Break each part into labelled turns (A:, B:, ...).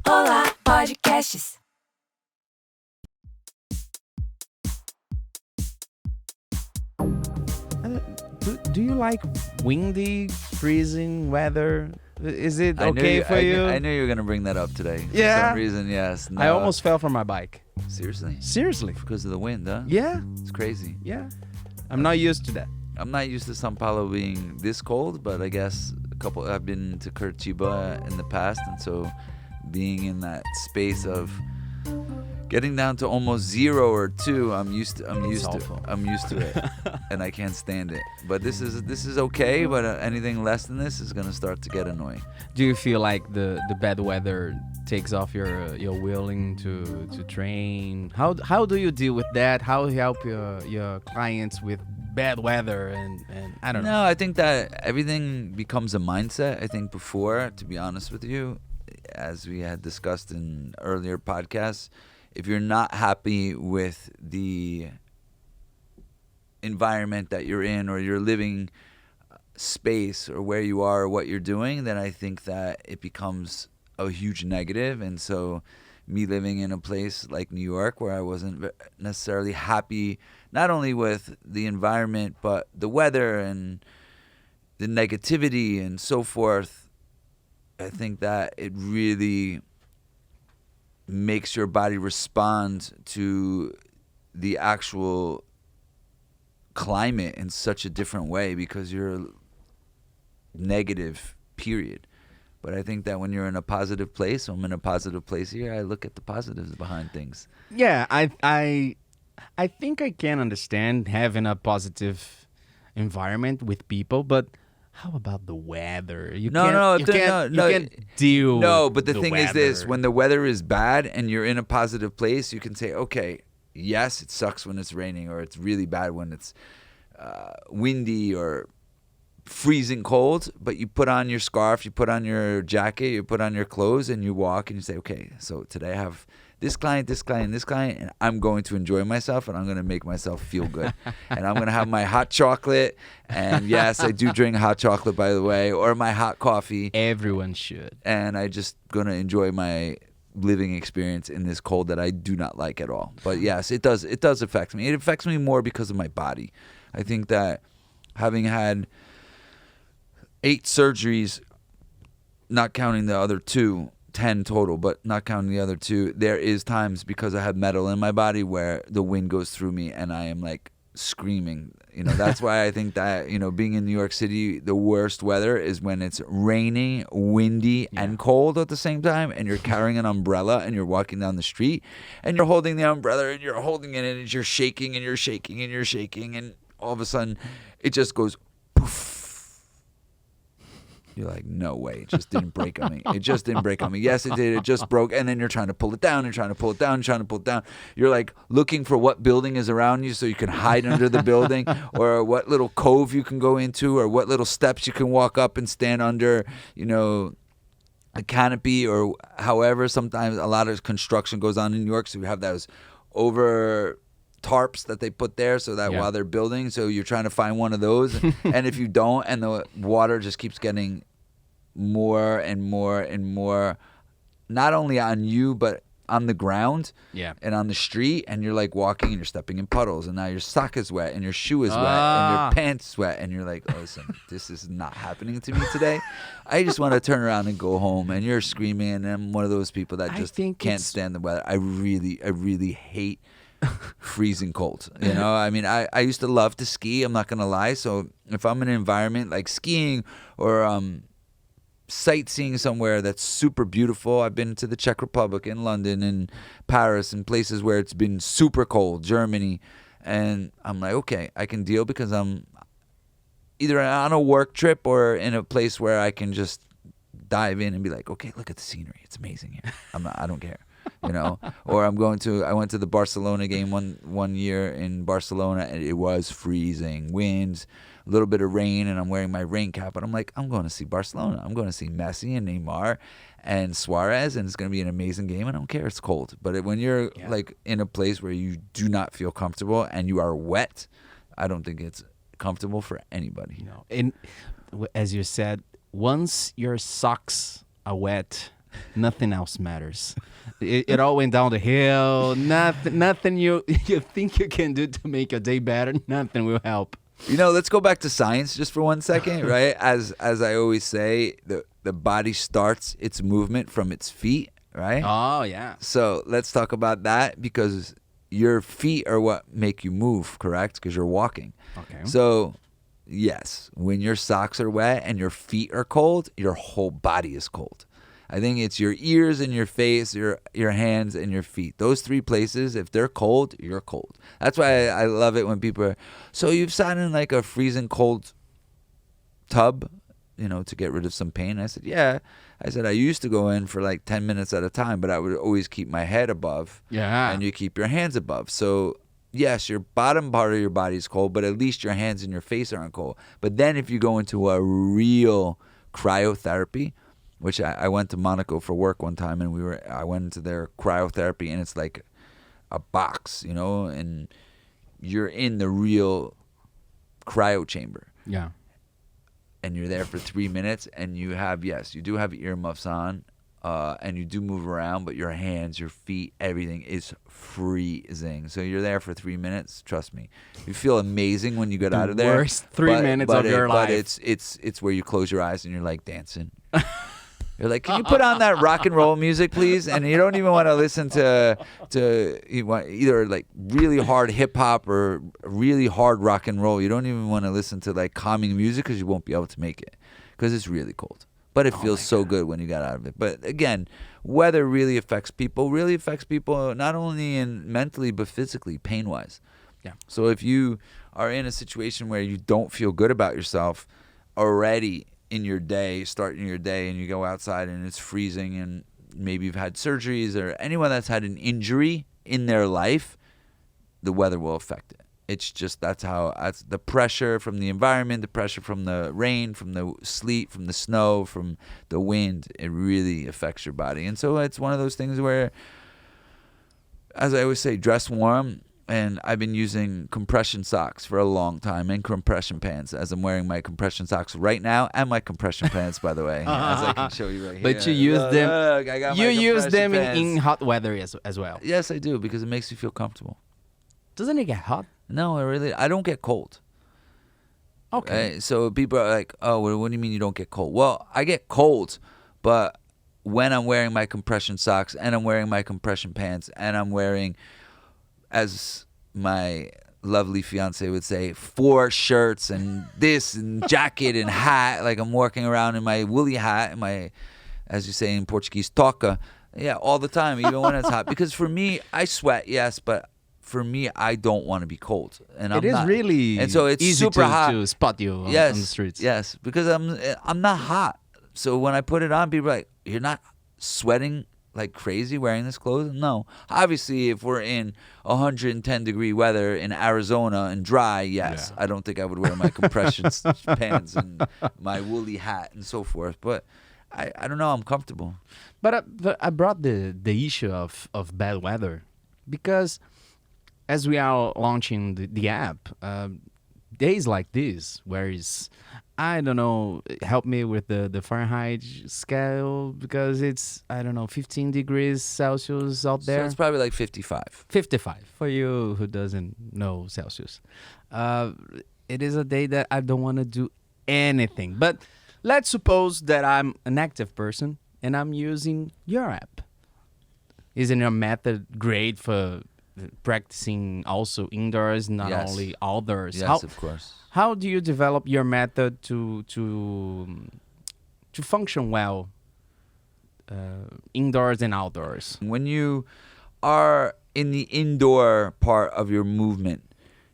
A: Olá, podcasts.
B: Do you like windy, freezing weather? Is it okay for you?
C: I knew you were gonna bring that up today.
B: Yeah.
C: For some reason, yes. No.
B: I almost fell from my bike.
C: Seriously.
B: Seriously.
C: Because of the wind, huh?
B: Yeah,
C: It's crazy.
B: yeah. I'm not used to that.
C: I'm not used to Sao Paulo being this cold, but I guess I've been to Curitiba in the past, and so being in that space of getting down to almost 0 or 2, I'm used to
B: awful.
C: it, and I can't stand it. But this is okay. But anything less than this is gonna start to get annoying.
B: Do you feel like the bad weather takes off your willing to train? How do you deal with that? How you help your clients with bad weather and I don't know.
C: No, I think that everything becomes a mindset. I think before, to be honest with you, as we had discussed in earlier podcasts, if you're not happy with the environment that you're in or your living space or where you are or what you're doing, then I think that it becomes a huge negative. And so me living in a place like New York where I wasn't necessarily happy not only with the environment but the weather and the negativity and so forth, I think that it really makes your body respond to the actual climate in such a different way because you're negative, period. But I think that when you're in a positive place, I'm in a positive place here, I look at the positives behind things.
B: Yeah, I think I can understand having a positive environment with people, but how about the weather? You can't deal.
C: No, but the
B: with
C: thing is this: when the weather is bad and you're in a positive place, you can say, okay, yes, it sucks when it's raining, or it's really bad when it's windy or freezing cold. But you put on your scarf, you put on your jacket, you put on your clothes, and you walk and you say, okay, so today I have this client, and I'm going to enjoy myself, and I'm going to make myself feel good. And I'm going to have my hot chocolate, and yes, I do drink hot chocolate, by the way, or my hot coffee.
B: Everyone should.
C: And I just going to enjoy my living experience in this cold that I do not like at all. But yes, it does affect me. It affects me more because of my body. I think that having had 8 surgeries, not counting the other 2, 10 total, but not counting the other 2, there is times because I have metal in my body where the wind goes through me and I am like screaming. That's why I think that, being in New York City, the worst weather is when it's raining, windy, and cold at the same time, and you're carrying an umbrella and you're walking down the street and you're holding the umbrella and you're holding it and you're shaking and you're shaking and you're shaking, and all of a sudden it just goes poof. You're like, no way, it just didn't break on me. It just didn't break on me. Yes, it did. It just broke. And then you're trying to pull it down, and trying to pull it down, and trying to pull it down. You're like looking for what building is around you so you can hide under the building, or what little cove you can go into, or what little steps you can walk up and stand under, a canopy, or however. Sometimes a lot of construction goes on in New York, so we have those over tarps that they put there so that while they're building, so you're trying to find one of those, and if you don't, and the water just keeps getting more and more and more, not only on you but on the ground and on the street, and you're like walking and you're stepping in puddles, and now your sock is wet and your shoe is wet and your pants is wet, and you're like, oh, listen, this is not happening to me today. I just want to turn around and go home, and you're screaming, and I'm one of those people that just can't stand the weather. I really hate freezing cold. I mean, I used to love to ski, I'm not gonna lie. So if I'm in an environment like skiing or sightseeing somewhere that's super beautiful, I've been to the Czech Republic, in London, and Paris, and places where it's been super cold, Germany, and I'm like, okay, I can deal because I'm either on a work trip or in a place where I can just dive in and be like, okay, look at the scenery, it's amazing here. I don't care. Or I went to the Barcelona game one year in Barcelona, and it was freezing, winds, a little bit of rain, and I'm wearing my rain cap, but I'm like, I'm going to see Barcelona. I'm going to see Messi and Neymar and Suarez, and it's going to be an amazing game. I don't care, it's cold. But when you're like in a place where you do not feel comfortable and you are wet, I don't think it's comfortable for anybody.
B: And as you said, once your socks are wet, nothing else matters. It all went down the hill. Nothing you think you can do to make your day better. Nothing will help.
C: Let's go back to science just for 1 second, right? As I always say, the body starts its movement from its feet, right?
B: Oh yeah.
C: So let's talk about that, because your feet are what make you move, correct? Because you're walking.
B: Okay.
C: So yes, when your socks are wet and your feet are cold, your whole body is cold. I think it's your ears and your face, your hands and your feet. Those three places, if they're cold, you're cold. That's why I love it when people are, so you've sat in like a freezing cold tub, to get rid of some pain. I said, yeah. I said, I used to go in for like 10 minutes at a time, but I would always keep my head above.
B: Yeah.
C: And you keep your hands above. So yes, your bottom part of your body is cold, but at least your hands and your face aren't cold. But then if you go into a real cryotherapy, which I went to Monaco for work one time, and I went into their cryotherapy, and it's like a box, and you're in the real cryo chamber.
B: Yeah.
C: And you're there for 3 minutes, and you do have earmuffs on, and you do move around, but your hands, your feet, everything is freezing. So you're there for 3 minutes. Trust me, you feel amazing when you get out of there.
B: Worst 3 minutes of your life.
C: But it's where you close your eyes and you're like dancing. You're like, can you put on that rock and roll music, please? And you don't even want to listen to you want either like really hard hip hop or really hard rock and roll. You don't even want to listen to like calming music, because you won't be able to make it, because it's really cold. But it feels so good when you got out of it. But again, weather really affects people. Not only in mentally but physically, pain wise.
B: Yeah.
C: So if you are in a situation where you don't feel good about yourself already in your day, starting your day, and you go outside and it's freezing, and maybe you've had surgeries, or anyone that's had an injury in their life, the weather will affect it. It's just that's the pressure from the environment, the pressure from the rain, from the sleet, from the snow, from the wind. It really affects your body. And so it's one of those things where, as I always say, dress warm. And I've been using compression socks for a long time, and compression pants, as I'm wearing my compression socks right now, and my compression pants, by the way, as I can show you right here.
B: But you use them.
C: Look, I got my
B: You use
C: compression
B: them
C: pants.
B: in hot weather as well.
C: Yes, I do, because it makes you feel comfortable.
B: Doesn't it get hot?
C: No, I don't get cold.
B: Okay.
C: Right? So people are like, oh, what do you mean you don't get cold? Well, I get cold, but when I'm wearing my compression socks, and I'm wearing my compression pants, and I'm wearing, as my lovely fiance would say, 4 shirts and this and jacket and hat, like I'm walking around in my woolly hat and my, as you say in Portuguese, toca, all the time, even when it's hot. Because for me, I sweat, yes, but for me, I don't want to be cold, and
B: It is really
C: and so it's
B: easy
C: super hot
B: to spot you on
C: yes,
B: the streets.
C: Yes, because I'm not hot. So when I put it on, people are like, you're not sweating like crazy wearing this clothes? No. Obviously, if we're in 110-degree weather in Arizona and dry, yes.
B: Yeah.
C: I don't think I would wear my compression pants and my woolly hat and so forth. But I don't know. I'm comfortable.
B: But I brought the issue of bad weather because as we are launching the app, days like this, where is, I don't know, help me with the Fahrenheit scale, because it's, I don't know, 15 degrees Celsius out there.
C: So it's probably like 55.
B: 55 for you who doesn't know Celsius. It is a day that I don't want to do anything. But let's suppose that I'm an active person and I'm using your app. Isn't your method great for practicing also indoors, not
C: Yes.
B: only outdoors?
C: Yes, of course.
B: How do you develop your method to function well indoors and outdoors?
C: When you are in the indoor part of your movement,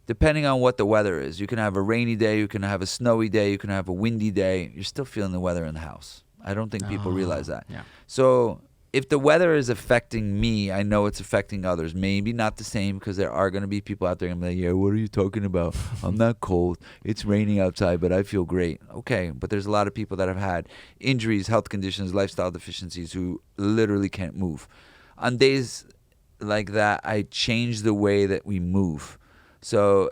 C: depending on what the weather is, you can have a rainy day, you can have a snowy day, you can have a windy day. You're still feeling the weather in the house. I don't think people realize that.
B: Yeah.
C: So if the weather is affecting me, I know it's affecting others. Maybe not the same, because there are going to be people out there and be like, yeah, what are you talking about? I'm not cold. It's raining outside, but I feel great. Okay, but there's a lot of people that have had injuries, health conditions, lifestyle deficiencies who literally can't move. On days like that, I change the way that we move. So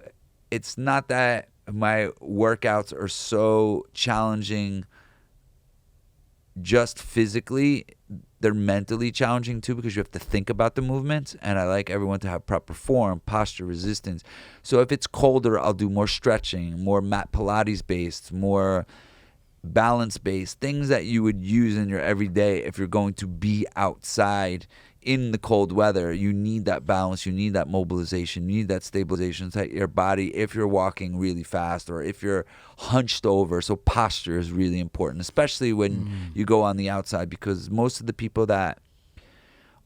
C: it's not that my workouts are so challenging just physically. they're mentally challenging too, because you have to think about the movements, and I like everyone to have proper form, posture, resistance. So if it's colder, I'll do more stretching, more mat Pilates based, more balance based, things that you would use in your everyday. If you're going to be outside in the cold weather, you need that balance, you need that mobilization, you need that stabilization to your body if you're walking really fast or if you're hunched over. So posture is really important, especially when you go on the outside, because most of the people that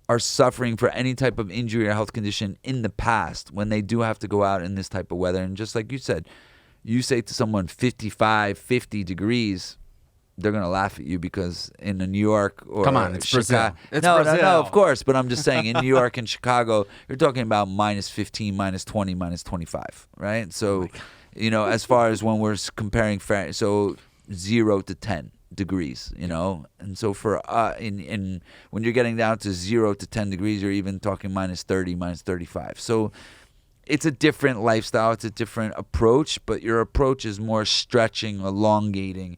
C: are suffering for any type of injury or health condition in the past, when they do have to go out in this type of weather, and just like you said, you say to someone 55, 50 degrees, they're going to laugh at you, because in New York or
B: Come on, it's
C: Chicago.
B: Brazil. It's
C: no,
B: Brazil.
C: No, of course. But I'm just saying, in New York and Chicago, you're talking about minus 15, minus 20, minus 25, right? So, as far as when we're comparing, so 0 to 10 degrees, and so for in when you're getting down to 0 to 10 degrees, you're even talking minus 30, minus 35. So it's a different lifestyle, it's a different approach, but your approach is more stretching, elongating,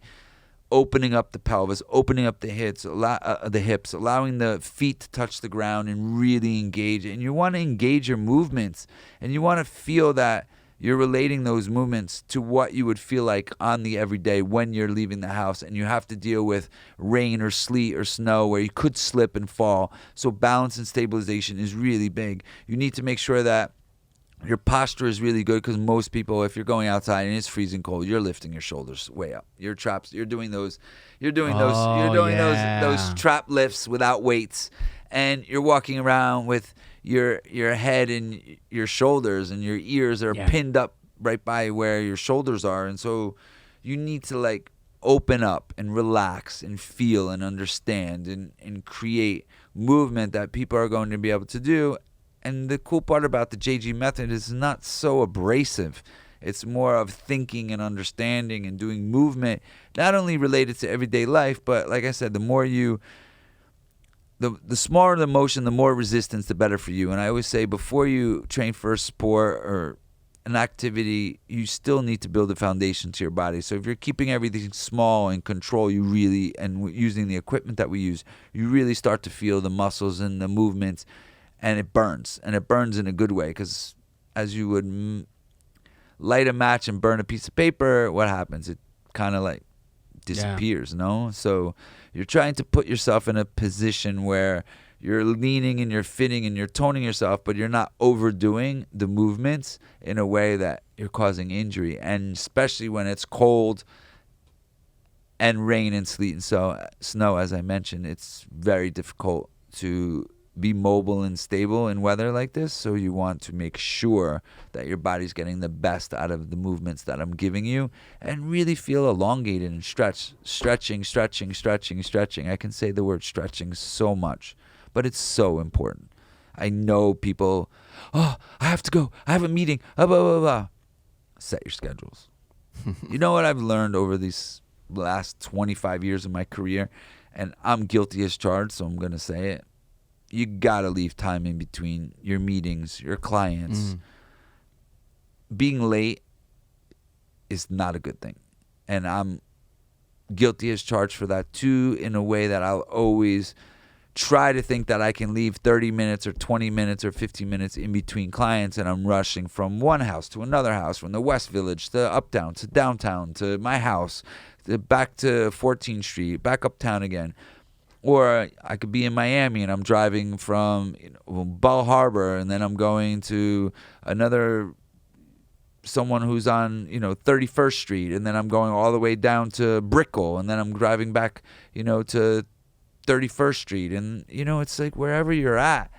C: opening up the pelvis, opening up the hips, allowing the feet to touch the ground and really engage. And you want to engage your movements, and you want to feel that you're relating those movements to what you would feel like on the everyday when you're leaving the house and you have to deal with rain or sleet or snow where you could slip and fall. So balance and stabilization is really big. You need to make sure that your posture is really good, because most people, if you're going outside and it's freezing cold, you're lifting your shoulders way up. You're doing those trap lifts without weights, and you're walking around with your head and your shoulders, and your ears are pinned up right by where your shoulders are. And so you need to open up and relax and feel and understand and create movement that people are going to be able to do. And the cool part about the JG method is not so abrasive. It's more of thinking and understanding and doing movement, not only related to everyday life, but like I said, the smaller the motion, the more resistance, the better for you. And I always say, before you train for a sport or an activity, you still need to build a foundation to your body. So if you're keeping everything small and control, and using the equipment that we use, you really start to feel the muscles and the movements. And it burns in a good way, because as you would light a match and burn a piece of paper, what happens? It kind of disappears, no? So you're trying to put yourself in a position where you're leaning and you're fitting and you're toning yourself, but you're not overdoing the movements in a way that you're causing injury. And especially when it's cold and rain and sleet and snow, as I mentioned, it's very difficult to be mobile and stable in weather like this. So you want to make sure that your body's getting the best out of the movements that I'm giving you, and really feel elongated and stretching. I can say the word stretching so much, but it's so important. I know people, I have to go, I have a meeting, blah, blah, blah. Set your schedules. You know what I've learned over these last 25 years of my career, and I'm guilty as charged, so I'm going to say it. You got to leave time in between your meetings, your clients. Being late is not a good thing. And I'm guilty as charged for that too, in a way that I'll always try to think that I can leave 30 minutes or 20 minutes or 15 minutes in between clients, and I'm rushing from one house to another house, from the West Village to uptown to downtown to my house, back to 14th Street, back uptown again. Or I could be in Miami and I'm driving from Bal Harbor, and then I'm going to someone who's on 31st Street, and then I'm going all the way down to Brickell, and then I'm driving back to 31st Street, and it's like wherever you're at,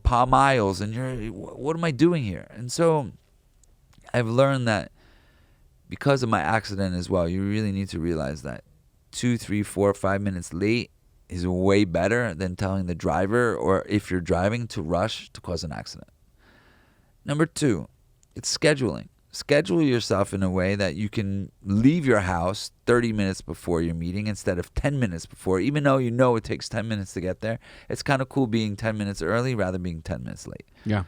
C: Palm Isles, and what am I doing here? And so I've learned that because of my accident as well, you really need to realize that 2, 3, 4, 5 minutes late is way better than telling the driver, or if you're driving, to rush to cause an accident. Number 2, it's scheduling. Schedule yourself in a way that you can leave your house 30 minutes before your meeting instead of 10 minutes before, even though it takes 10 minutes to get there. It's kind of cool being 10 minutes early rather than being 10 minutes late.
B: Yeah.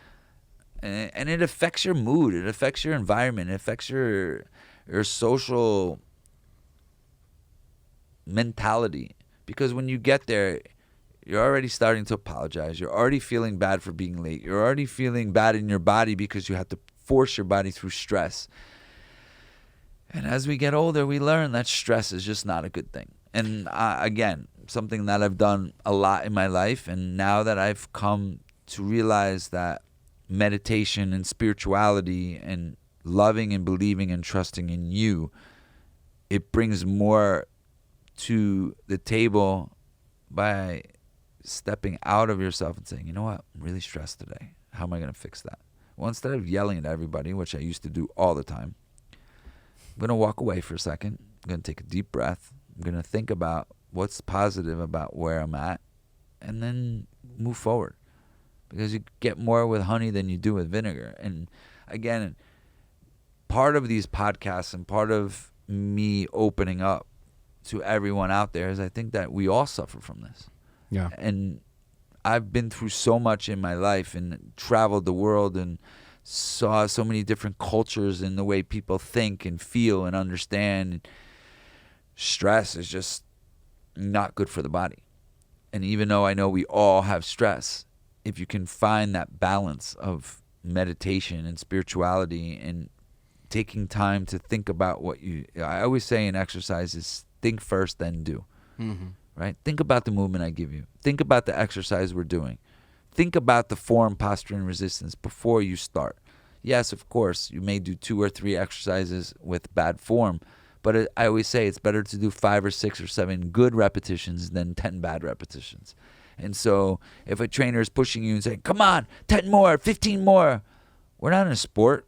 C: And it affects your mood. It affects your environment. It affects your social mentality. Because when you get there, you're already starting to apologize. You're already feeling bad for being late. You're already feeling bad in your body because you have to force your body through stress. And as we get older, we learn that stress is just not a good thing. And again, something that I've done a lot in my life, and now that I've come to realize that meditation and spirituality and loving and believing and trusting in you, it brings more to the table by stepping out of yourself and saying, you know what, I'm really stressed today. How am I going to fix that? Well, instead of yelling at everybody, which I used to do all the time, I'm going to walk away for a second. I'm going to take a deep breath. I'm going to think about what's positive about where I'm at and then move forward. Because you get more with honey than you do with vinegar. And again, part of these podcasts and part of me opening up to everyone out there is I think that we all suffer from this.
B: Yeah.
C: And I've been through so much in my life and traveled the world and saw so many different cultures and the way people think and feel and understand. Stress is just not good for the body. And even though I know we all have stress, if you can find that balance of meditation and spirituality and taking time to think about what I always say in exercise is think first, then do.
B: Mm-hmm.
C: Right? Think about the movement I give you. Think about the exercise we're doing. Think about the form, posture, and resistance before you start. Yes, of course, you may do 2 or 3 exercises with bad form, but I always say it's better to do 5 or 6 or 7 good repetitions than 10 bad repetitions. And so if a trainer is pushing you and saying, come on, 10 more, 15 more, we're not in a sport.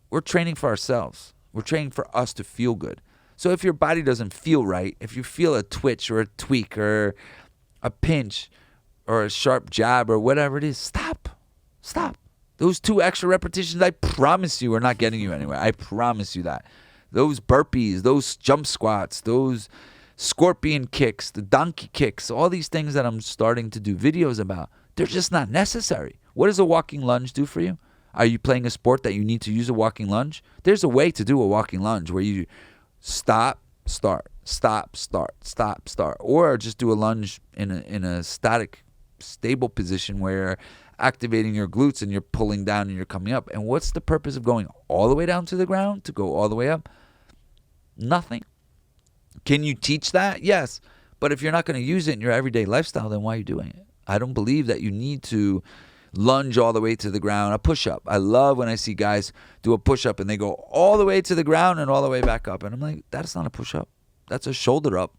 C: We're training for ourselves. We're training for us to feel good. So if your body doesn't feel right, if you feel a twitch or a tweak or a pinch or a sharp jab or whatever it is, stop. Stop. Those 2 extra repetitions, I promise you, are not getting you anywhere. I promise you that. Those burpees, those jump squats, those scorpion kicks, the donkey kicks, all these things that I'm starting to do videos about, they're just not necessary. What does a walking lunge do for you? Are you playing a sport that you need to use a walking lunge? There's a way to do a walking lunge where you stop, start, stop, start, stop, start, or just do a lunge in a static, stable position where you're activating your glutes and you're pulling down and you're coming up. And what's the purpose of going all the way down to the ground to go all the way up? Nothing. Can you teach that? Yes. But if you're not going to use it in your everyday lifestyle, then why are you doing it? I don't believe that you need to lunge all the way to the ground. A push-up. I love when I see guys do a push-up and they go all the way to the ground and all the way back up. And I'm like, that's not a push-up. That's a shoulder up.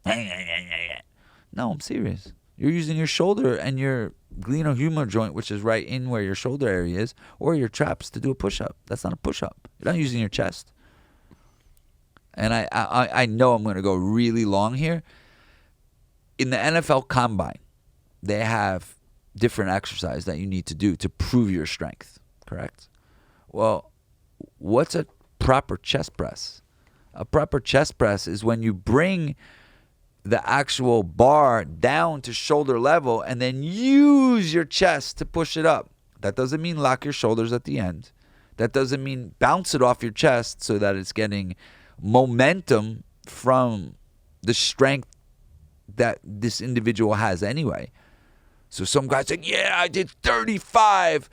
C: No, I'm serious. You're using your shoulder and your glenohumeral joint, which is right in where your shoulder area is, or your traps to do a push-up. That's not a push-up. You're not using your chest. And I know I'm going to go really long here. In the NFL Combine, they have different exercise that you need to do to prove your strength, correct? Well, what's a proper chest press? A proper chest press is when you bring the actual bar down to shoulder level and then use your chest to push it up. That doesn't mean lock your shoulders at the end. That doesn't mean bounce it off your chest so that it's getting momentum from the strength that this individual has anyway. So some guy's like, yeah, I did 35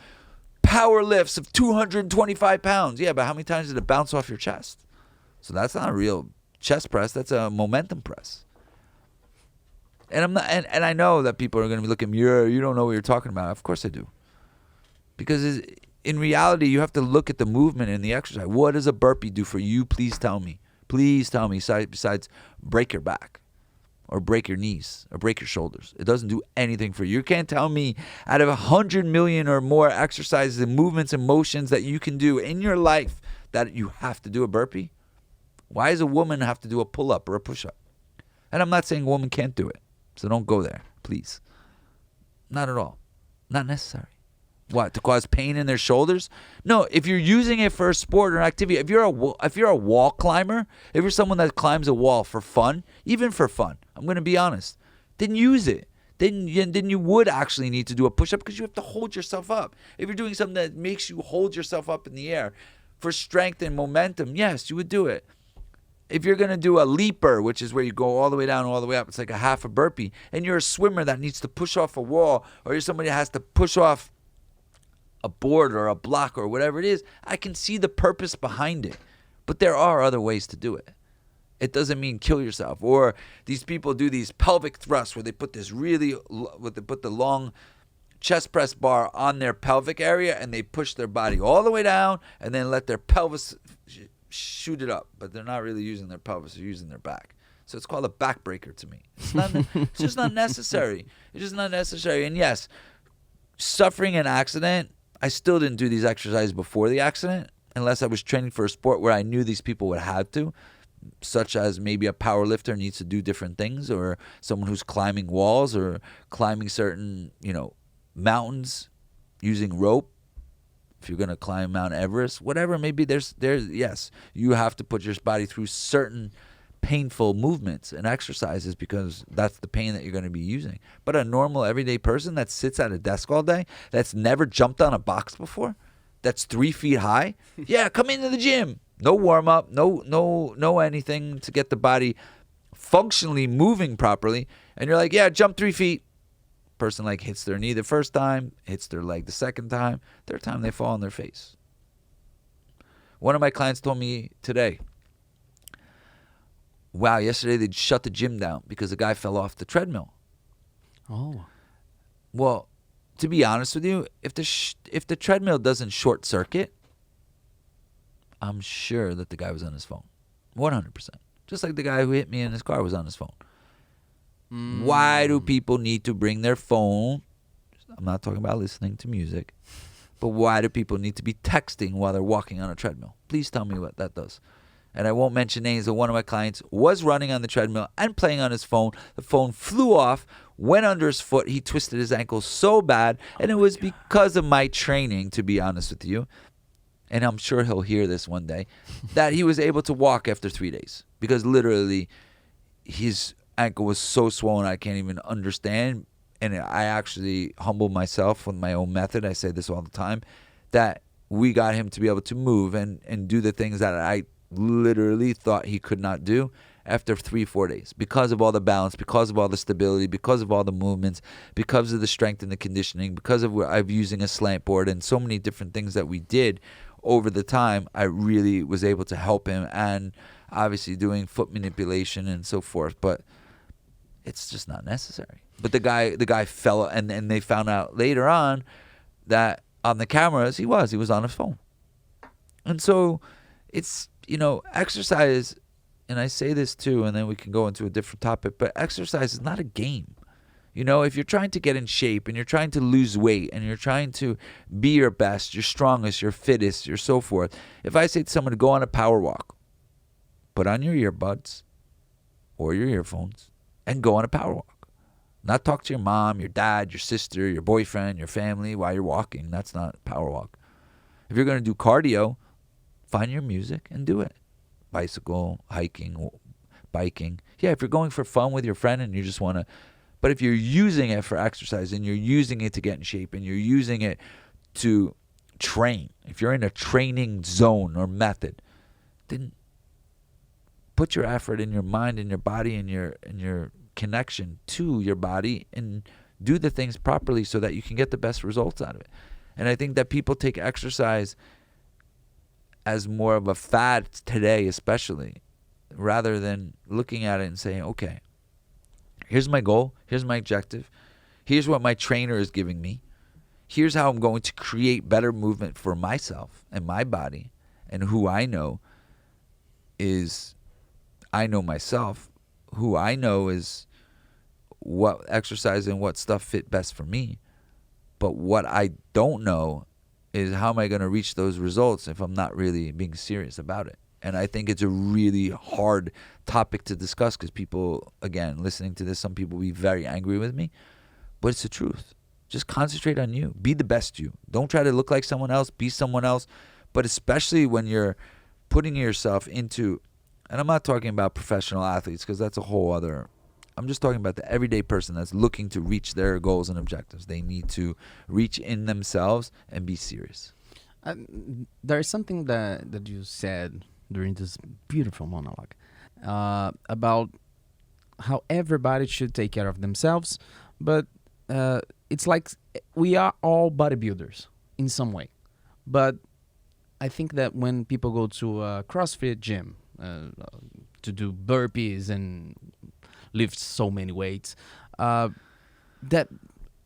C: power lifts of 225 pounds. Yeah, but how many times did it bounce off your chest? So that's not a real chest press. That's a momentum press. And I'm not, and I know that people are going to be looking, you don't know what you're talking about. Of course I do. Because in reality, you have to look at the movement and the exercise. What does a burpee do for you? Please tell me. Please tell me, besides break your back or break your knees or break your shoulders. It doesn't do anything for you. You can't tell me out of 100 million or more exercises and movements and motions that you can do in your life that you have to do a burpee. Why does a woman have to do a pull-up or a push-up? And I'm not saying a woman can't do it. So don't go there, please. Not at all. Not necessary. What, to cause pain in their shoulders? No, if you're using it for a sport or an activity, if you're a wall climber, if you're someone that climbs a wall for fun, even for fun, I'm going to be honest, then use it. Then you would actually need to do a push-up because you have to hold yourself up. If you're doing something that makes you hold yourself up in the air for strength and momentum, yes, you would do it. If you're going to do a leaper, which is where you go all the way down, all the way up, it's like a half a burpee, and you're a swimmer that needs to push off a wall, or you're somebody that has to push off a board or a block or whatever it is, I can see the purpose behind it. But there are other ways to do it. It doesn't mean kill yourself. Or these people do these pelvic thrusts where they put this put the long chest press bar on their pelvic area and they push their body all the way down and then let their pelvis shoot it up. But they're not really using their pelvis, they're using their back. So it's called a backbreaker to me. It's just not necessary. It's just not necessary. And yes, suffering an accident, I still didn't do these exercises before the accident unless I was training for a sport where I knew these people would have to, such as maybe a power lifter needs to do different things, or someone who's climbing walls or climbing certain, mountains using rope. If you're going to climb Mount Everest, whatever, maybe there's yes, you have to put your body through certain painful movements and exercises because that's the pain that you're going to be using. But a normal everyday person that sits at a desk all day, that's never jumped on a box before, that's 3 feet high, yeah, come into the gym. No warm up, no anything to get the body functionally moving properly. And you're like, yeah, jump 3 feet. Person like hits their knee the first time, hits their leg the second time, third time they fall on their face. One of my clients told me today, wow, yesterday they shut the gym down because a guy fell off the treadmill.
B: Oh.
C: Well, to be honest with you, if the treadmill doesn't short circuit, I'm sure that the guy was on his phone. 100%. Just like the guy who hit me in his car was on his phone. Why do people need to bring their phone? I'm not talking about listening to music. But why do people need to be texting while they're walking on a treadmill? Please tell me what that does. And I won't mention names, but one of my clients was running on the treadmill and playing on his phone. The phone flew off, went under his foot. He twisted his ankle so bad. And it was because of my training, to be honest with you. And I'm sure he'll hear this one day, that he was able to walk after 3 days. Because literally, his ankle was so swollen I can't even understand. And I actually humbled myself with my own method. I say this all the time, that we got him to be able to move and do the things that I literally thought he could not do after 3-4 days, because of all the balance, because of all the stability, because of all the movements, because of the strength and the conditioning, because of I've using a slant board and so many different things that we did over the time. I really was able to help him, and obviously doing foot manipulation and so forth, but it's just not necessary. But the guy fell, and they found out later on that on the cameras he was on his phone. And so it's, exercise, and I say this too, and then we can go into a different topic, but exercise is not a game. If you're trying to get in shape and you're trying to lose weight and you're trying to be your best, your strongest, your fittest, your so forth. If I say to someone to go on a power walk, put on your earbuds or your earphones and go on a power walk. Not talk to your mom, your dad, your sister, your boyfriend, your family while you're walking. That's not power walk. If you're going to do cardio, find your music and do it. Bicycle, hiking, biking. Yeah, if you're going for fun with your friend and you just want to, but if you're using it for exercise and you're using it to get in shape and you're using it to train, if you're in a training zone or method, then put your effort in your mind and your body and your connection to your body and do the things properly so that you can get the best results out of it. And I think that people take exercise as more of a fad today, especially, rather than looking at it and saying, okay, here's my goal, here's my objective, here's what my trainer is giving me, here's how I'm going to create better movement for myself and my body, and who I know is, I know myself, who I know is what exercise and what stuff fit best for me. But what I don't know is how am I going to reach those results if I'm not really being serious about it. And I think it's a really hard topic to discuss because people, again, listening to this, some people will be very angry with me. But it's the truth. Just concentrate on you. Be the best you. Don't try to look like someone else. Be someone else. But especially when you're putting yourself into, and I'm not talking about professional athletes because that's a whole other, I'm just talking about the everyday person that's looking to reach their goals and objectives. They need to reach in themselves and be serious.
B: There is something that you said during this beautiful monologue about how everybody should take care of themselves, but it's like we are all bodybuilders in some way. But I think that when people go to a CrossFit gym to do burpees and lift so many weights, that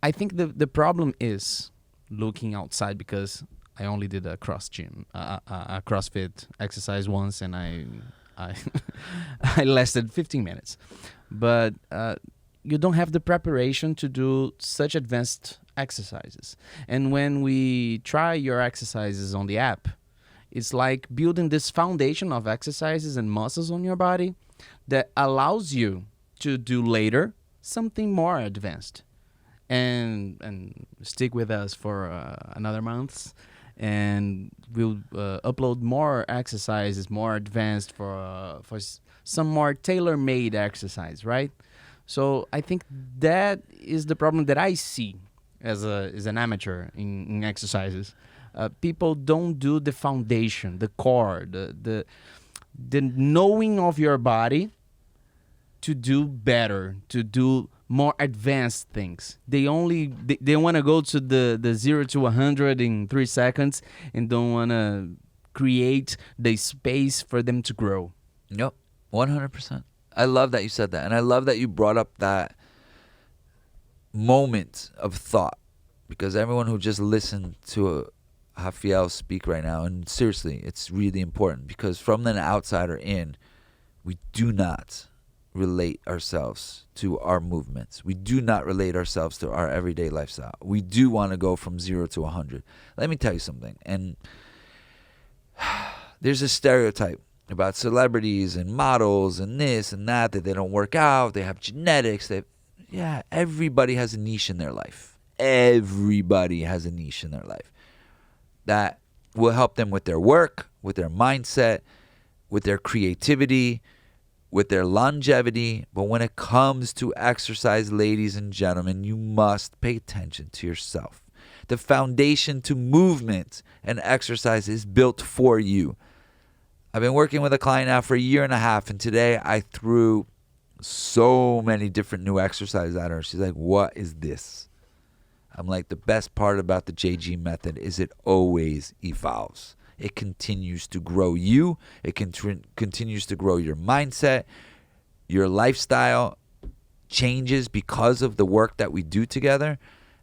B: I think the problem is looking outside, because I only did a CrossFit exercise once, and I I lasted 15 minutes. But you don't have the preparation to do such advanced exercises. And when we try your exercises on the app, it's like building this foundation of exercises and muscles on your body that allows you to do later something more advanced. And stick with us for another month, and we'll upload more exercises, more advanced for some more tailor-made exercise, right? So I think that is the problem that I see as an amateur in exercises. People don't do the foundation, the core, the knowing of your body to do better, to do more advanced things. They want to go to the 0 to 100 in 3 seconds, and don't want to create the space for them to grow.
C: Yep, 100%. I love that you said that, and I love that you brought up that moment of thought, because everyone who just listened to Rafael speak right now, and seriously, it's really important, because from the outsider in, we do not relate ourselves to our movements. We do not relate ourselves to our everyday lifestyle. We do want to go from 0 to 100. Let me tell you something. And there's a stereotype about celebrities and models and this and that they don't work out, they have genetics. Yeah, everybody has a niche in their life. Everybody has a niche in their life that will help them with their work, with their mindset, with their creativity, with their longevity. But when it comes to exercise, ladies and gentlemen, you must pay attention to yourself. The foundation to movement and exercise is built for you. I've been working with a client now for 1.5 years, and today I threw so many different new exercises at her. She's like, "What is this?" I'm like, the best part about the JG method is it always evolves. It continues to grow you. It continues to grow your mindset. Your lifestyle changes because of the work that we do together.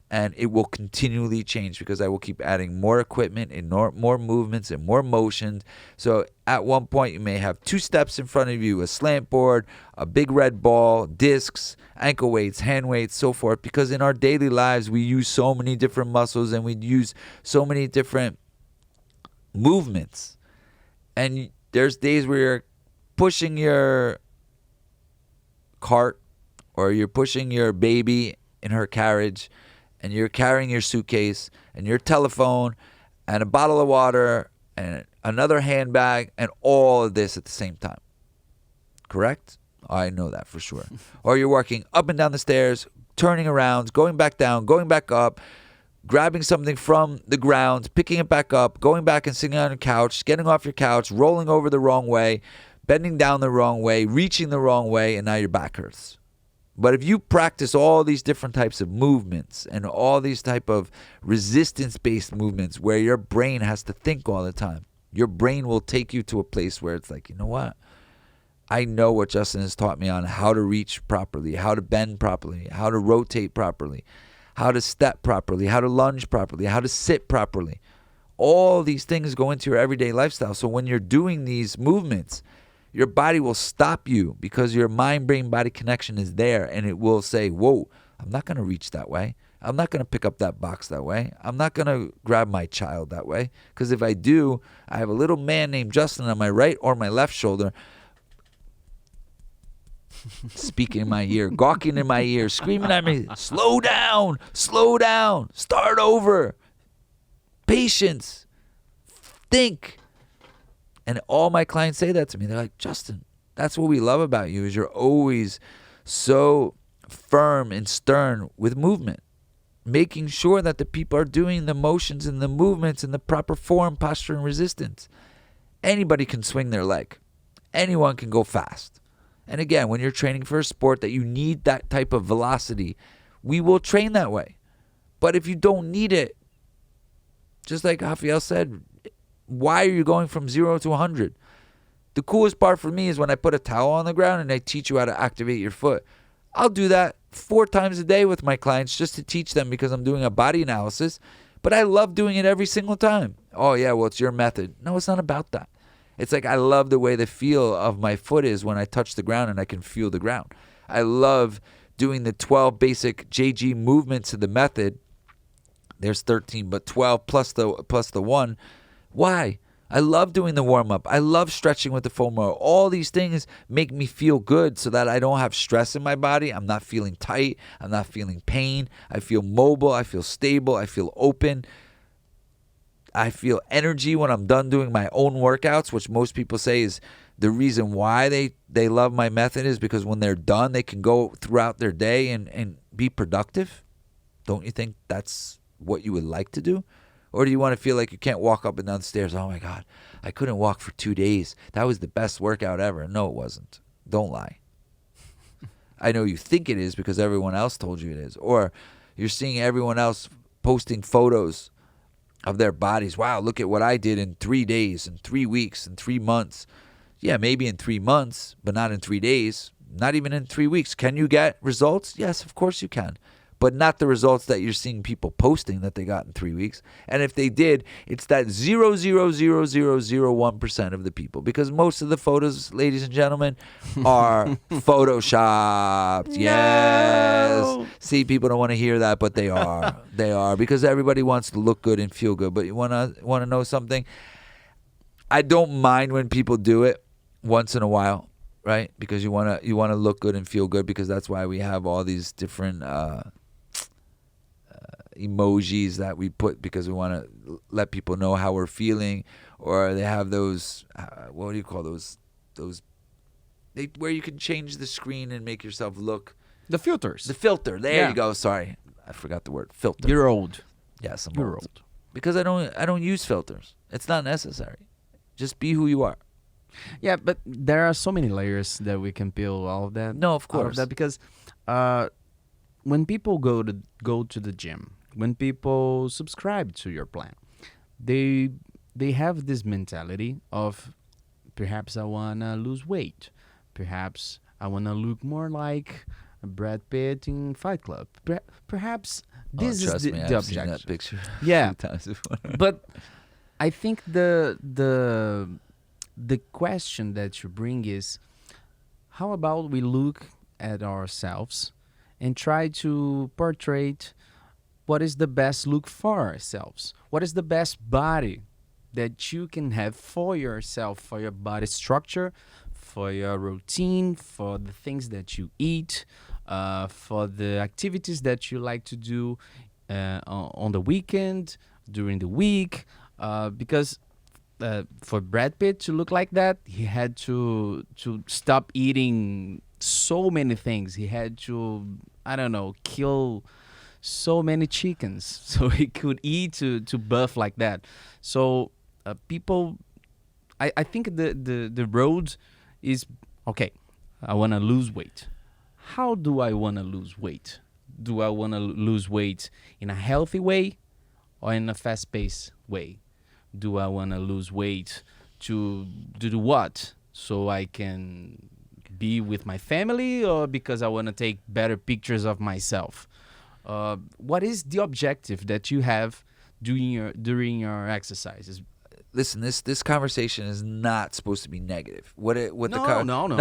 C: And it will continually change because I will keep adding more equipment and more movements and more motions. So at one point you may have 2 steps in front of you, a slant board, a big red ball, discs, ankle weights, hand weights, so forth. Because in our daily lives we use so many different muscles and we use so many different movements. And there's days where you're pushing your cart or you're pushing your baby in her carriage, and you're carrying your suitcase and your telephone and a bottle of water and another handbag and all of this at the same time. Correct? I know that for sure. Or you're walking up and down the stairs, turning around, going back down, going back up, grabbing something from the ground, picking it back up, going back and sitting on your couch, getting off your couch, rolling over the wrong way, bending down the wrong way, reaching the wrong way, and now your back hurts. But if you practice all these different types of movements and all these type of resistance-based movements where your brain has to think all the time, your brain will take you to a place where it's like, you know what? I know what Justin has taught me on how to reach properly, how to bend properly, how to rotate properly, how to step properly, how to lunge properly, how to sit properly. All these things go into your everyday lifestyle. So when you're doing these movements, your body will stop you because your mind-brain-body connection is there, and it will say, whoa, I'm not going to reach that way. I'm not going to pick up that box that way. I'm not going to grab my child that way, because if I do, I have a little man named Justin on my right or my left shoulder speaking in my ear, gawking in my ear, screaming at me, slow down, start over, patience, think. And all my clients say that to me. They're like, Justin, that's what we love about you, is you're always so firm and stern with movement, making sure that the people are doing the motions and the movements in the proper form, posture, and resistance. Anybody can swing their leg. Anyone can go fast. And again, when you're training for a sport that you need that type of velocity, we will train that way. But if you don't need it, just like Rafael said, why are you going from 0 to 100? The coolest part for me is when I put a towel on the ground and I teach you how to activate your foot. I'll do that 4 times a day with my clients just to teach them because I'm doing a body analysis. But I love doing it every single time. Oh, yeah, well, it's your method. No, it's not about that. It's like I love the way the feel of my foot is when I touch the ground and I can feel the ground. I love doing the 12 basic JG movements of the method. There's 13, but 12 plus the 1. Why? I love doing the warm-up. I love stretching with the foam roller. All these things make me feel good so that I don't have stress in my body. I'm not feeling tight. I'm not feeling pain. I feel mobile. I feel stable. I feel open. I feel energy when I'm done doing my own workouts, which most people say is the reason why they love my method is because when they're done, they can go throughout their day and be productive. Don't you think that's what you would like to do? Or do you want to feel like you can't walk up and down the stairs? Oh, my God, I couldn't walk for 2 days. That was the best workout ever. No, it wasn't. Don't lie. I know you think it is because everyone else told you it is. Or you're seeing everyone else posting photos of their bodies. Wow, look at what I did in 3 days, in 3 weeks, in 3 months. Yeah, maybe in 3 months, but not in 3 days, not even in 3 weeks. Can you get results? Yes, of course you can. But not the results that you're seeing people posting that they got in 3 weeks. And if they did, it's that 0.00001% of the people. Because most of the photos, ladies and gentlemen, are photoshopped. Yes. See, people don't want to hear that, but they are. They are. Because everybody wants to look good and feel good. But you want to know something? I don't mind when people do it once in a while, right? Because you want to look good and feel good, because that's why we have all these different emojis that we put, because we want to let people know how we're feeling. Or they have those what do you call those where you can change the screen and make yourself look.
B: The filters.
C: The filter. There you go. Sorry, I forgot the word. Filter.
B: You're old.
C: Yes, I'm
B: You're
C: old.
B: old.
C: Because I don't use filters. It's not necessary. Just be who you are.
B: Yeah, but there are so many layers that we can peel all of that.
C: No, of
B: out
C: course.
B: that, because when people go to the gym, when people subscribe to your plan, they have this mentality of, perhaps I wanna lose weight, perhaps I wanna look more like Brad Pitt in Fight Club. Perhaps this is
C: trust
B: the
C: me, I've seen
B: objective.
C: that picture
B: Yeah.
C: a few times before.
B: But I think the question that you bring is, how about we look at ourselves and try to portray what is the best look for ourselves? What is the best body that you can have for yourself, for your body structure, for your routine, for the things that you eat, for the activities that you like to do on the weekend, during the week, because for Brad Pitt to look like that, he had to stop eating so many things. He had to, I don't know, kill so many chickens so he could eat to buff like that. So people, I think the road is, okay, I want to lose weight. How do I want to lose weight? Do I want to lose weight in a healthy way or in a fast-paced way? Do I want to lose weight to do what? So I can be with my family, or because I want to take better pictures of myself? What is the objective that you have during your exercises?
C: Listen, this conversation is not supposed to be negative.
B: No.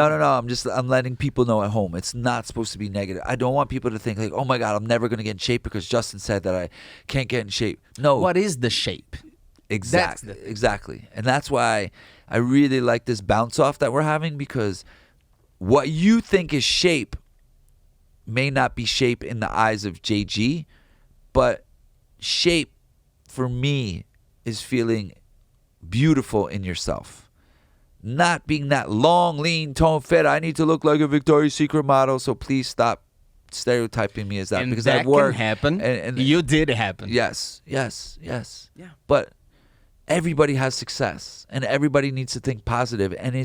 C: I'm letting people know at home. It's not supposed to be negative. I don't want people to think like, oh my God, I'm never going to get in shape because Justin said that I can't get in shape. No.
B: What is the shape?
C: Exactly. And that's why I really like this bounce off that we're having, because what you think is shape may not be shape in the eyes of JG, but shape for me is feeling beautiful in yourself. Not being that long, lean, tone, fit. I need to look like a Victoria's Secret model, so please stop stereotyping me as that.
B: And
C: because
B: that
C: I've worked,
B: can happen.
C: And
B: you did happen.
C: Yes.
B: Yeah.
C: But everybody has success, and everybody needs to think positive. And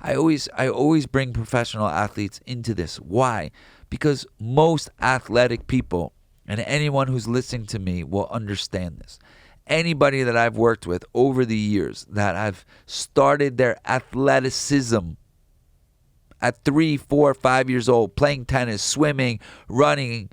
C: I always bring professional athletes into this. Why? Because most athletic people, and anyone who's listening to me will understand this. Anybody that I've worked with over the years that have started their athleticism at 3, 4, 5 years old, playing tennis, swimming, running,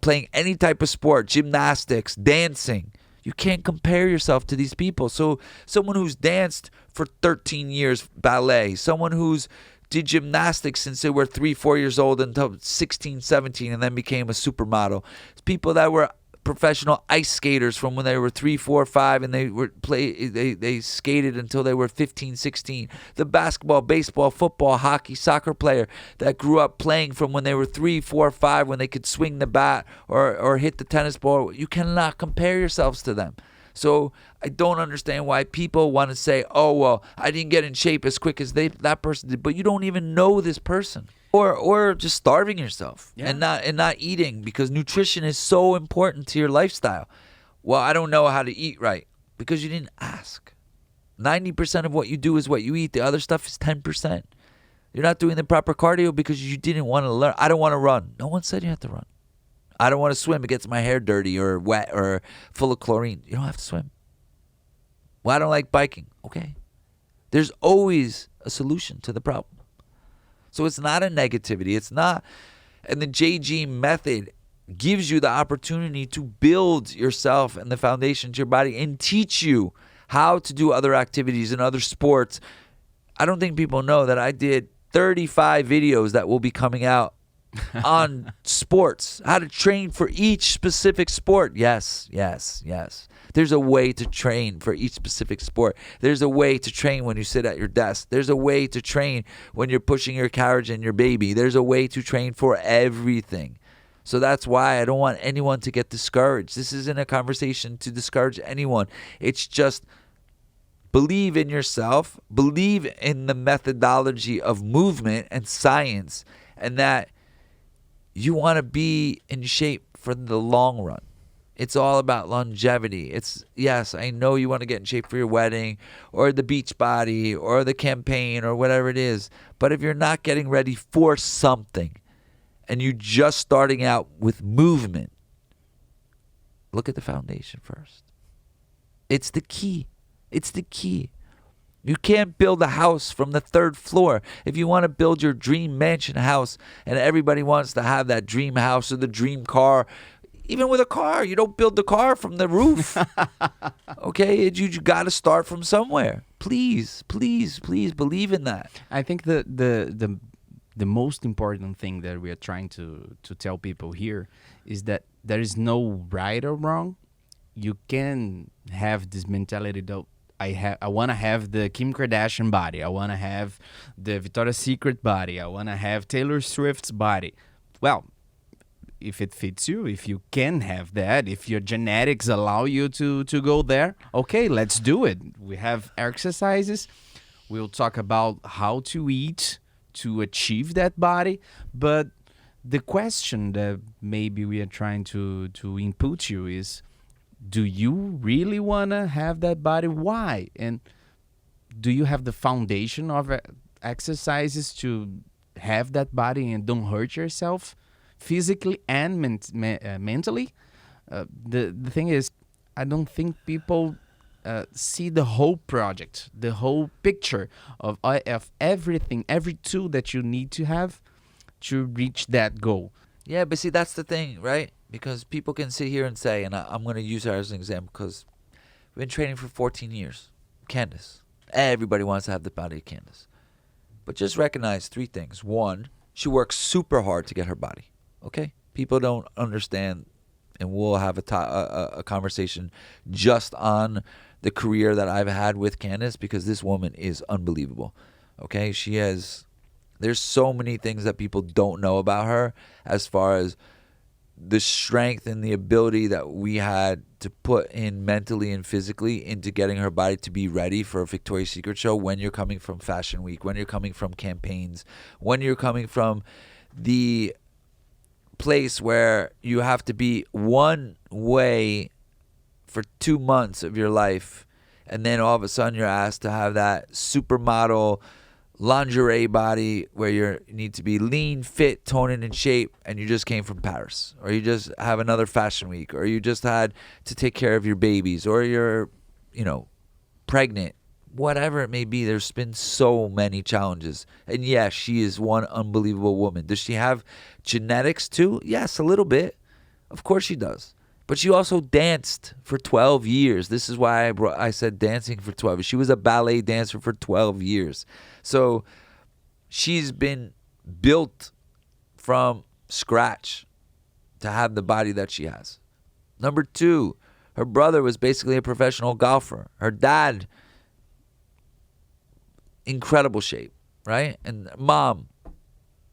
C: playing any type of sport, gymnastics, dancing. You can't compare yourself to these people. So someone who's danced for 13 years, ballet, someone who's did gymnastics since they were 3, 4 years old until 16, 17, and then became a supermodel. People that were professional ice skaters from when they were 3, 4, 5, and they skated until they were 15, 16. The basketball, baseball, football, hockey, soccer player that grew up playing from when they were 3, 4, 5, when they could swing the bat or hit the tennis ball. You cannot compare yourselves to them. So I don't understand why people want to say, oh, well, I didn't get in shape as quick as that person did, but you don't even know this person. Or just starving yourself and not eating, because nutrition is so important to your lifestyle. Well, I don't know how to eat right because you didn't ask. 90% of what you do is what you eat. The other stuff is 10%. You're not doing the proper cardio because you didn't want to learn. I don't want to run. No one said you have to run. I don't want to swim. It gets my hair dirty or wet or full of chlorine. You don't have to swim. Well, I don't like biking. Okay. There's always a solution to the problem. So it's not a negativity. It's not. And the JG method gives you the opportunity to build yourself and the foundation to your body and teach you how to do other activities and other sports. I don't think people know that I did 35 videos that will be coming out on sports, how to train for each specific sport. Yes. There's a way to train for each specific sport. There's a way to train when you sit at your desk. There's a way to train when you're pushing your carriage and your baby. There's a way to train for everything. So that's why I don't want anyone to get discouraged. This isn't a conversation to discourage anyone. It's just believe in yourself, believe in the methodology of movement and science, and that you want to be in shape for the long run. It's all about longevity. Yes, I know you want to get in shape for your wedding or the beach body or the campaign or whatever it is. But if you're not getting ready for something and you're just starting out with movement, look at the foundation first. It's the key. It's the key. You can't build a house from the 3rd floor. If you want to build your dream mansion house and everybody wants to have that dream house or the dream car, even with a car, you don't build the car from the roof. Okay? You got to start from somewhere. Please believe in that.
B: I think the most important thing that we are trying to tell people here is that there is no right or wrong. You can have this mentality that I want to have the Kim Kardashian body. I want to have the Victoria's Secret body. I want to have Taylor Swift's body. Well, if it fits you, if you can have that, if your genetics allow you to go there, okay, let's do it. We have exercises. We'll talk about how to eat to achieve that body. But the question that maybe we are trying to input you is, do you really want to have that body? Why? And do you have the foundation of exercises to have that body and don't hurt yourself physically and mentally? The thing is, I don't think people see the whole project, the whole picture of everything, every tool that you need to have to reach that goal.
C: Yeah, but see, that's the thing, right? Because people can sit here and say, and I'm going to use her as an example because we've been training for 14 years. Candace. Everybody wants to have the body of Candace. But just recognize 3 things. 1, she works super hard to get her body. Okay? People don't understand, and we'll have a conversation just on the career that I've had with Candace, because this woman is unbelievable. Okay? There's so many things that people don't know about her as far as the strength and the ability that we had to put in mentally and physically into getting her body to be ready for a Victoria's Secret show when you're coming from Fashion Week, when you're coming from campaigns, when you're coming from the place where you have to be one way for 2 months of your life, and then all of a sudden you're asked to have that supermodel lingerie body where you need to be lean, fit, toned, and in shape, and you just came from Paris, or you just have another fashion week, or you just had to take care of your babies, or you're, pregnant, whatever it may be. There's been so many challenges. And yes, she is one unbelievable woman. Does she have genetics too? Yes, a little bit. Of course she does. But she also danced for 12 years. This is why I said dancing for 12 years. She was a ballet dancer for 12 years. So she's been built from scratch to have the body that she has. Number 2, her brother was basically a professional golfer. Her dad, incredible shape, right? And mom,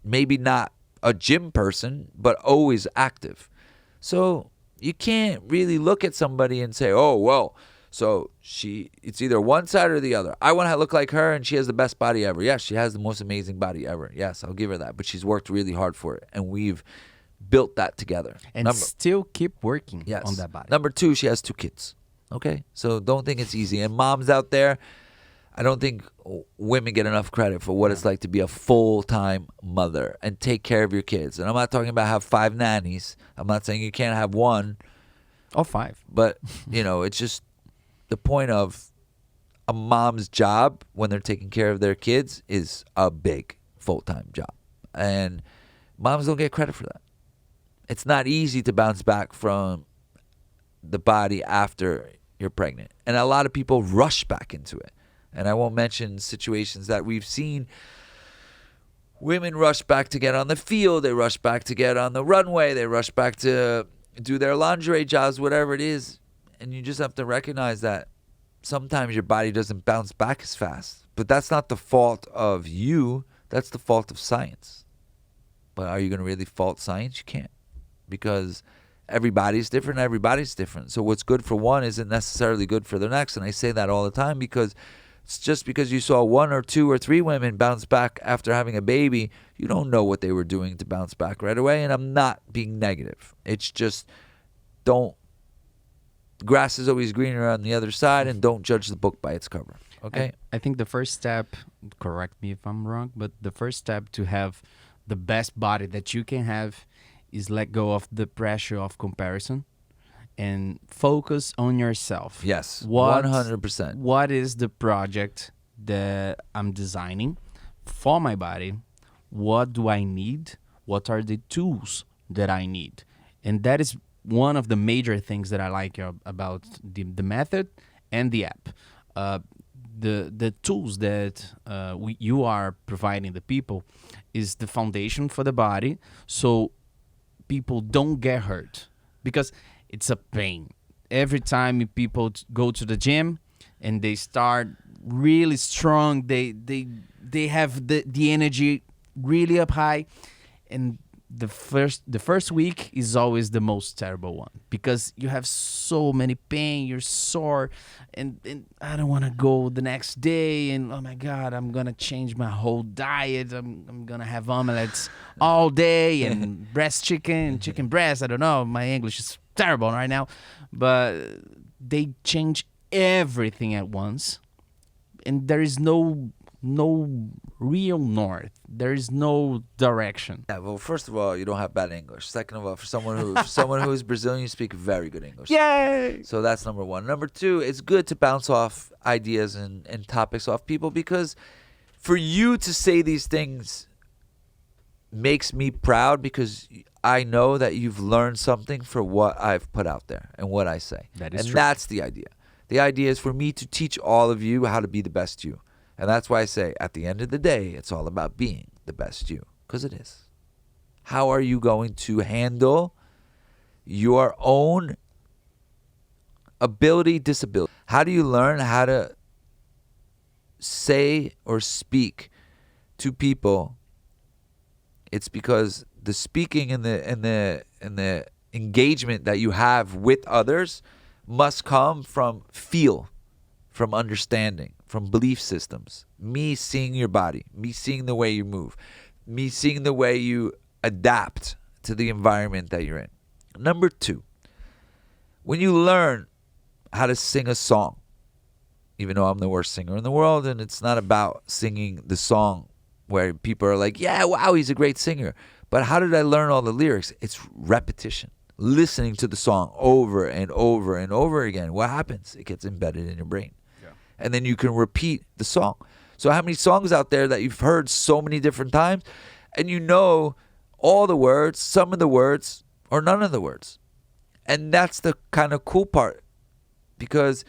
C: maybe not a gym person, but always active. So you can't really look at somebody and say, oh, well, so it's either one side or the other. I want to look like her and she has the best body ever. Yes, she has the most amazing body ever. Yes, I'll give her that. But she's worked really hard for it. And we've built that together.
B: And still keep working
C: yes.
B: on that body.
C: Number 2, she has 2 kids. Okay? So don't think it's easy. And moms out there, I don't think women get enough credit for what it's like to be a full-time mother and take care of your kids. And I'm not talking about have 5 nannies. I'm not saying you can't have 1.
B: Or 5.
C: But, it's just the point of a mom's job when they're taking care of their kids is a big full-time job. And moms don't get credit for that. It's not easy to bounce back from the body after you're pregnant. And a lot of people rush back into it. And I won't mention situations that we've seen. Women rush back to get on the field. They rush back to get on the runway. They rush back to do their lingerie jobs, whatever it is. And you just have to recognize that sometimes your body doesn't bounce back as fast. But that's not the fault of you. That's the fault of science. But are you going to really fault science? You can't. Because everybody's different. Everybody's different. So what's good for one isn't necessarily good for the next. And I say that all the time because it's just because you saw 1 or 2 or 3 women bounce back after having a baby, you don't know what they were doing to bounce back right away. And I'm not being negative. It's just grass is always greener on the other side, and don't judge the book by its cover. Okay?
B: I think the first step, correct me if I'm wrong, but the first step to have the best body that you can have is let go of the pressure of comparison and focus on yourself.
C: Yes, 100%.
B: What is the project that I'm designing for my body? What do I need? What are the tools that I need? And that is one of the major things that I like about the method and the app. The tools that you are providing the people is the foundation for the body, so people don't get hurt, because it's a pain. Every time people go to the gym and they start really strong, they have the energy really up high, and the first week is always the most terrible one, because you have so many pain, you're sore, and I don't want to go the next day, and oh my God, I'm gonna change my whole diet. I'm gonna have omelets all day and breast chicken, chicken breast. I don't know, my English is terrible right now, but they change everything at once, and there is no real north. There is no direction.
C: Yeah, well, first of all, you don't have bad English. Second of all, for someone who is Brazilian, you speak very good English.
B: Yay!
C: So that's number 1. Number 2, it's good to bounce off ideas and topics off people, because for you to say these things makes me proud, because I know that you've learned something for what I've put out there and what I say.
B: That is
C: and
B: true.
C: That's the idea. The idea is for me to teach all of you how to be the best you. And that's why I say, at the end of the day, it's all about being the best you. Because it is. How are you going to handle your own ability, disability? How do you learn how to say or speak to people? It's because the speaking and the engagement that you have with others must come from from understanding, from belief systems. Me seeing your body, me seeing the way you move, me seeing the way you adapt to the environment that you're in. Number 2, when you learn how to sing a song, even though I'm the worst singer in the world. And it's not about singing the song where people are like, yeah, wow, he's a great singer. But how did I learn all the lyrics? It's repetition. Listening to the song over and over and over again. What happens? It gets embedded in your brain. Yeah. And then you can repeat the song. So how many songs out there that you've heard so many different times and you know all the words, some of the words, or none of the words? And that's the kind of cool part, because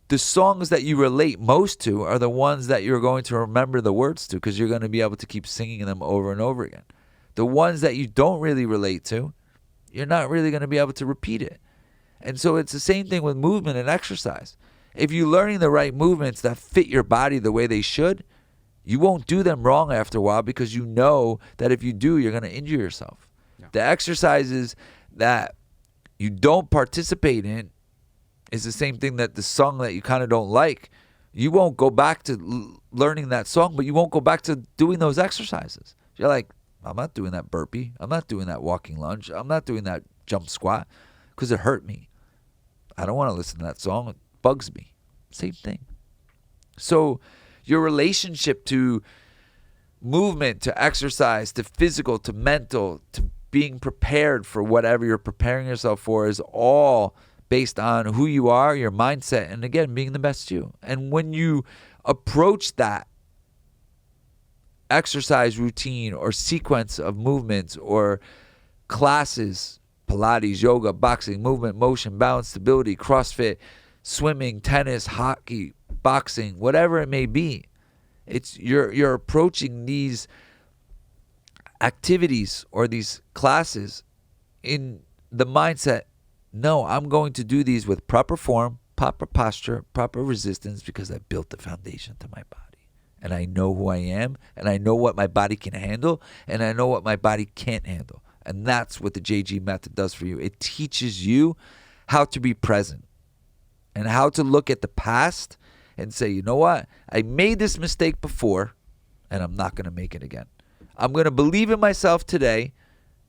C: the songs that you relate most to are the ones that you're going to remember the words to, because you're going to be able to keep singing them over and over again. The ones that you don't really relate to, you're not really going to be able to repeat it. And so it's the same thing with movement and exercise. If you're learning the right movements that fit your body the way they should, you won't do them wrong after a while, because you know that if you do, you're going to injure yourself. Yeah. The exercises that you don't participate in is the same thing that the song that you kind of don't like. You won't go back to learning that song, but you won't go back to doing those exercises. You're like, I'm not doing that burpee. I'm not doing that walking lunge. I'm not doing that jump squat because it hurt me. I don't want to listen to that song. It bugs me. Same thing. So your relationship to movement, to exercise, to physical, to mental, to being prepared for whatever you're preparing yourself for is all based on who you are, your mindset, and again, being the best you. And when you approach that exercise routine or sequence of movements or classes, Pilates, yoga, boxing, movement, motion, balance, stability, CrossFit, swimming, tennis, hockey, boxing, whatever it may be, it's you're approaching these activities or these classes in the mindset, no, I'm going to do these with proper form, proper posture, proper resistance, because I built the foundation to my body. And I know who I am, and I know what my body can handle, and I know what my body can't handle. And that's what the JG method does for you. It teaches you how to be present and how to look at the past and say, you know what? I made this mistake before, and I'm not going to make it again. I'm going to believe in myself today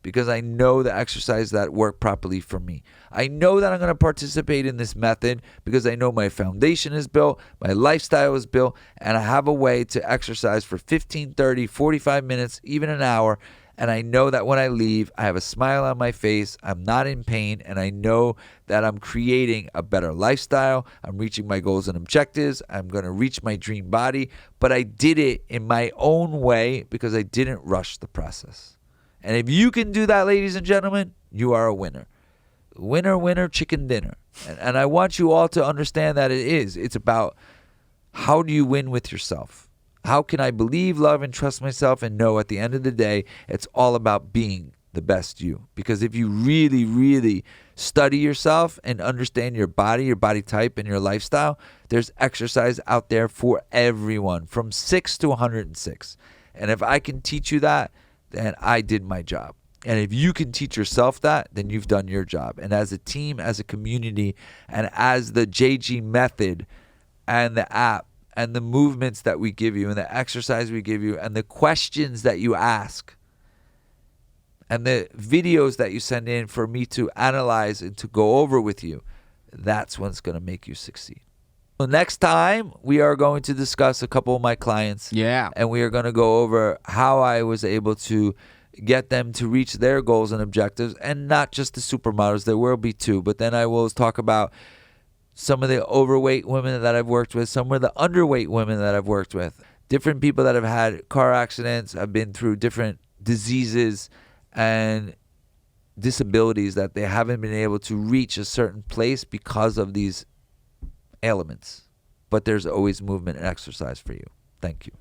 C: because I know the exercise that work properly for me. I know that I'm going to participate in this method because I know my foundation is built, my lifestyle is built, and I have a way to exercise for 15, 30, 45 minutes, even an hour. And I know that when I leave, I have a smile on my face, I'm not in pain, and I know that I'm creating a better lifestyle. I'm reaching my goals and objectives. I'm going to reach my dream body. But I did it in my own way because I didn't rush the process. And if you can do that, ladies and gentlemen, you are a winner. Winner, winner, chicken dinner. And I want you all to understand that it is. It's about how do you win with yourself? How can I believe, love, and trust myself and know at the end of the day, it's all about being the best you. Because if you really, really study yourself and understand your body type, and your lifestyle, there's exercise out there for everyone from 6 to 106. And if I can teach you that, then I did my job. And if you can teach yourself that, then you've done your job. And as a team, as a community, and as the JG method and the app and the movements that we give you and the exercise we give you and the questions that you ask and the videos that you send in for me to analyze and to go over with you, that's what's going to make you succeed. So next time, we are going to discuss a couple of my clients.
B: Yeah.
C: And we are going to go over how I was able to get them to reach their goals and objectives, and not just the supermodels. There will be two. But then I will talk about some of the overweight women that I've worked with, some of the underweight women that I've worked with, different people that have had car accidents, have been through different diseases and disabilities that they haven't been able to reach a certain place because of these elements. But there's always movement and exercise for you. Thank you.